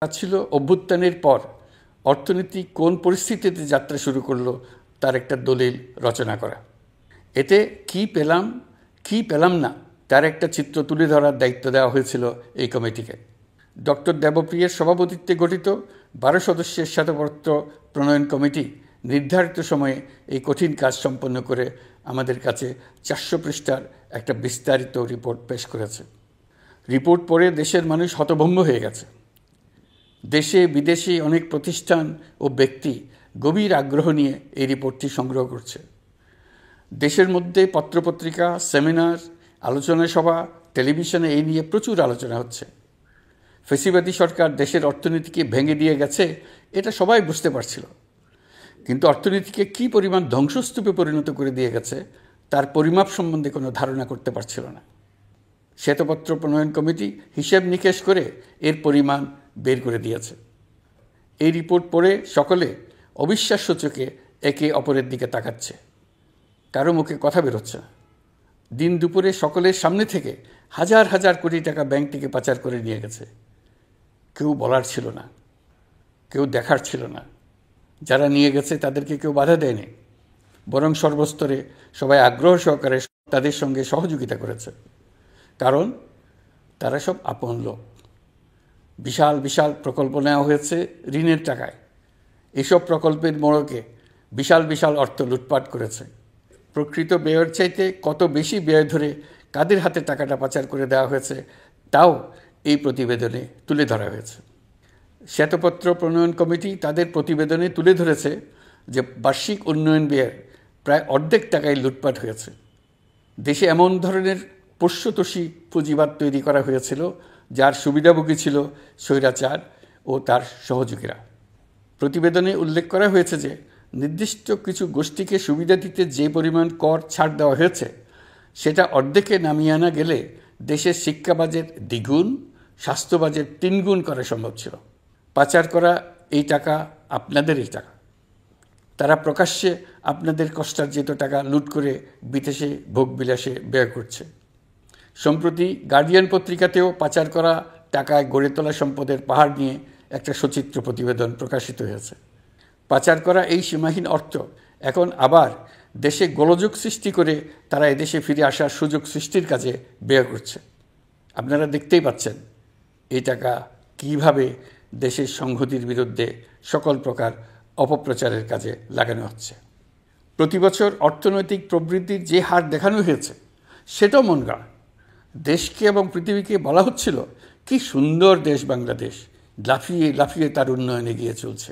ছিল অভ্যুত্থানের পর অর্থনীতি কোন পরিস্থিতিতে যাত্রা শুরু করলো তার একটা দলিল রচনা করা। এতে কি পেলাম কি পেলাম না তার একটা চিত্র তুলে ধরার দায়িত্ব দেওয়া হয়েছিল এই কমিটিকে। ডক্টর দেবপ্রিয়ের সভাপতিত্বে গঠিত 12 সদস্যের শ্বেতপত্র প্রণয়ন কমিটি নির্ধারিত সময়ে এই কঠিন কাজ সম্পন্ন করে আমাদের কাছে 400 পৃষ্ঠার একটা বিস্তারিত রিপোর্ট পেশ করেছে। রিপোর্ট পড়ে দেশের মানুষ হতভম্ব হয়ে গেছে। দেশে বিদেশে অনেক প্রতিষ্ঠান ও ব্যক্তি গভীর আগ্রহ নিয়ে এই রিপোর্টটি সংগ্রহ করছে। দেশের মধ্যে পত্রপত্রিকা, সেমিনার, আলোচনা সভা, টেলিভিশনে এই নিয়ে প্রচুর আলোচনা হচ্ছে। ফ্যাসিবাদী সরকার দেশের অর্থনীতিকে ভেঙে দিয়ে গেছে, এটা সবাই বুঝতে পারছিল, কিন্তু অর্থনীতিকে কী পরিমাণ ধ্বংসস্তূপে পরিণত করে দিয়ে গেছে তার পরিমাপ সম্বন্ধে কোনো ধারণা করতে পারছিল না। শ্বেতপত্র প্রণয়ন কমিটি হিসেব নিকেশ করে এর পরিমাণ বের করে দিয়েছে। এই রিপোর্ট পড়ে সকলে অবিশ্বাস্য চোখে একে অপরের দিকে তাকাচ্ছে। কারো মুখে কথা বেরোচ্ছে না। দিন দুপুরে সকলের সামনে থেকে হাজার হাজার কোটি টাকা ব্যাংক থেকে পাচার করে নিয়ে গেছে। কেউ বলার ছিল না, কেউ দেখার ছিল না। যারা নিয়ে গেছে তাদেরকে কেউ বাধা দেয়নি, বরং সর্বস্তরে সবাই আগ্রহ সহকারে তাদের সঙ্গে সহযোগিতা করেছে। কারণ তারা সব আপন লোক। বিশাল বিশাল প্রকল্প নেওয়া হয়েছে ঋণের টাকায়। এসব প্রকল্পের মোড়কে বিশাল বিশাল অর্থ লুটপাট করেছে। প্রকৃত ব্যয়ের চাইতে কত বেশি ব্যয় ধরে কাদের হাতে টাকাটা পাচার করে দেওয়া হয়েছে তাও এই প্রতিবেদনে তুলে ধরা হয়েছে। শ্বেতপত্র প্রণয়ন কমিটি তাদের প্রতিবেদনে তুলে ধরেছে যে বার্ষিক উন্নয়ন ব্যয়ের প্রায় অর্ধেক টাকায় লুটপাট হয়েছে। দেশে এমন ধরনের পোষ্যতোষী পুঁজিবাদ তৈরি করা হয়েছিল যার সুবিধাভোগী ছিল স্বৈরাচার ও তার সহযোগীরা। প্রতিবেদনে উল্লেখ করা হয়েছে যে নির্দিষ্ট কিছু গোষ্ঠীকে সুবিধা দিতে যে পরিমাণ কর ছাড় দেওয়া হয়েছে সেটা অর্ধেকে নামিয়ে আনা গেলে দেশের শিক্ষা বাজেট দ্বিগুণ, স্বাস্থ্য বাজেট 3 গুণ করা সম্ভব ছিল। পাচার করা এই টাকা আপনাদেরই টাকা। তারা প্রকাশ্যে আপনাদের কষ্টার্জিত টাকা লুট করে বিদেশে ভোগবিলাসে ব্যয় করছে। সম্প্রতি গার্ডিয়ান পত্রিকাতেও পাচার করা টাকায় গড়ে তোলা সম্পদের পাহাড় নিয়ে একটা সচিত্র প্রতিবেদন প্রকাশিত হয়েছে। পাচার করা এই সীমাহীন অর্থ এখন আবার দেশে গোলযোগ সৃষ্টি করে তারা এদেশে ফিরে আসার সুযোগ সৃষ্টির কাজে ব্যয় করছে। আপনারা দেখতেই পাচ্ছেন এই টাকা কীভাবে দেশের সংহতির বিরুদ্ধে সকল প্রকার অপপ্রচারের কাজে লাগানো হচ্ছে। প্রতি বছর অর্থনৈতিক প্রবৃদ্ধির যে হার দেখানো হয়েছে সেটাও মন গড়া। দেশকে এবং পৃথিবীকে বলা হচ্ছিল কি সুন্দর দেশ বাংলাদেশ, লাফিয়ে লাফিয়ে তার উন্নয়নে এগিয়ে চলছে।